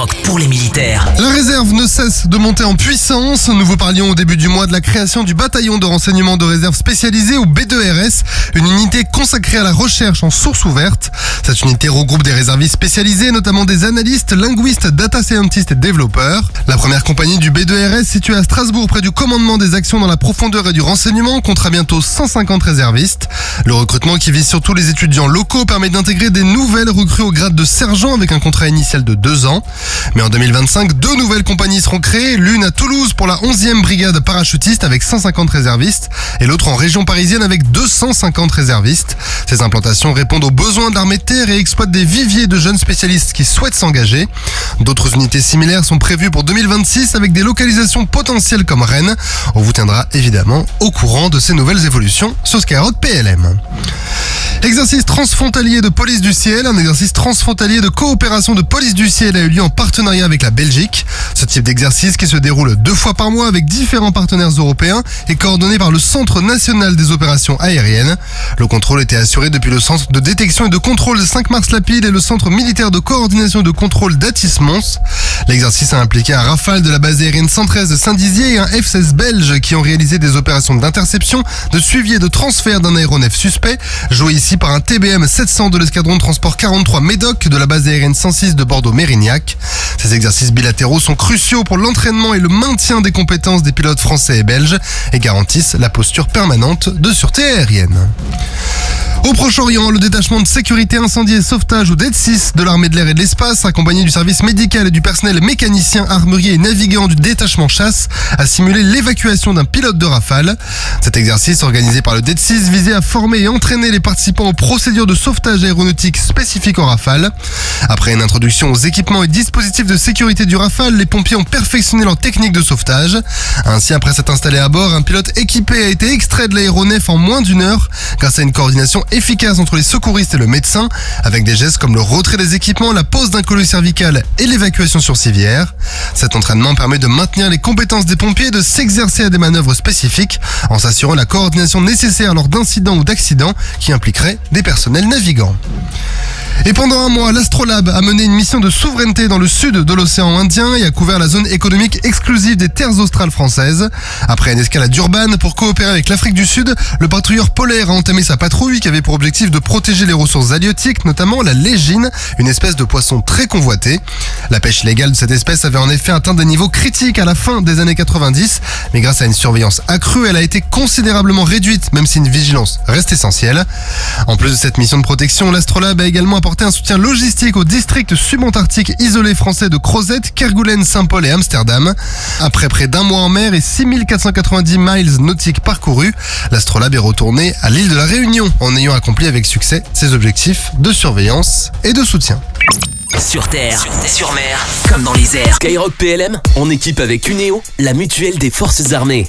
Skyrock pour les militaires. La réserve ne cesse de monter en puissance. Nous vous parlions au début du mois de la création du bataillon de renseignement de réserve spécialisé ou B2RS, une unité consacrée à la recherche en source ouverte. Cette unité regroupe des réservistes spécialisés, notamment des analystes, linguistes, data scientists et développeurs. La première compagnie du B2RS, située à Strasbourg près du commandement des actions dans la profondeur et du renseignement, comptera bientôt 150 réservistes. Le recrutement, qui vise surtout les étudiants locaux, permet d'intégrer des nouvelles recrues au grade de sergent avec un contrat initial de 2 ans. Mais en 2025, 2 nouvelles compagnies seront créées, l'une à Toulouse pour la 11e brigade parachutiste avec 150 réservistes et l'autre en région parisienne avec 250 réservistes. Ces implantations répondent aux besoins de l'armée de terre et exploitent des viviers de jeunes spécialistes qui souhaitent s'engager. D'autres unités similaires sont prévues pour 2026 avec des localisations potentielles comme Rennes. On vous tiendra évidemment au courant de ces nouvelles évolutions sur Skyrock PLM. Exercice transfrontalier de police du ciel, un exercice transfrontalier de coopération de police du ciel a eu lieu en partenariat avec la Belgique. Ce type d'exercice, qui se déroule 2 fois par mois avec différents partenaires européens, est coordonné par le Centre national des opérations aériennes. Le contrôle était assuré depuis le centre de détection et de contrôle de Saint-Mars-la-Pile et le centre militaire de coordination et de contrôle d'Athis-Mons. L'exercice a impliqué un Rafale de la base aérienne 113 de Saint-Dizier et un F-16 belge qui ont réalisé des opérations d'interception, de suivi et de transfert d'un aéronef suspect, joué ici par un TBM 700 de l'escadron de transport 43 Médoc de la base aérienne 106 de Bordeaux-Mérignac. Ces exercices bilatéraux sont cruciaux pour l'entraînement et le maintien des compétences des pilotes français et belges et garantissent la posture permanente de sûreté aérienne. Au Proche-Orient, le détachement de sécurité, incendie et sauvetage ou DED6 de l'armée de l'air et de l'espace, accompagné du service médical et du personnel mécanicien, armurier et navigant du détachement chasse, a simulé l'évacuation d'un pilote de Rafale. Cet exercice, organisé par le DED6, visait à former et entraîner les participants aux procédures de sauvetage aéronautique spécifiques au Rafale. Après une introduction aux équipements et dispositifs de sécurité du Rafale, les pompiers ont perfectionné leur technique de sauvetage. Ainsi, après s'être installé à bord, un pilote équipé a été extrait de l'aéronef en moins d'1 heure grâce à une coordination efficace entre les secouristes et le médecin, avec des gestes comme le retrait des équipements, la pose d'un collier cervical et l'évacuation sur civière. Cet entraînement permet de maintenir les compétences des pompiers et de s'exercer à des manœuvres spécifiques en s'assurant la coordination nécessaire lors d'incidents ou d'accidents qui impliqueraient des personnels navigants. Et pendant un mois, l'Astrolabe a mené une mission de souveraineté dans le sud de l'océan Indien et a couvert la zone économique exclusive des terres australes françaises. Après une escale à Durban pour coopérer avec l'Afrique du Sud, le patrouilleur polaire a entamé sa patrouille qui avait pour objectif de protéger les ressources halieutiques, notamment la légine, une espèce de poisson très convoitée. La pêche illégale de cette espèce avait en effet atteint des niveaux critiques à la fin des années 90, mais grâce à une surveillance accrue, elle a été considérablement réduite, même si une vigilance reste essentielle. En plus de cette mission de protection, l'Astrolabe a également apporter un soutien logistique au district subantarctique isolé français de Crozet, Kerguelen, Saint-Paul et Amsterdam. Après près d'1 mois en mer et 6490 miles nautiques parcourus, l'Astrolabe est retourné à l'île de la Réunion en ayant accompli avec succès ses objectifs de surveillance et de soutien. Sur terre, sur mer, comme dans les airs. Skyrock PLM, en équipe avec Uneo, la mutuelle des forces armées.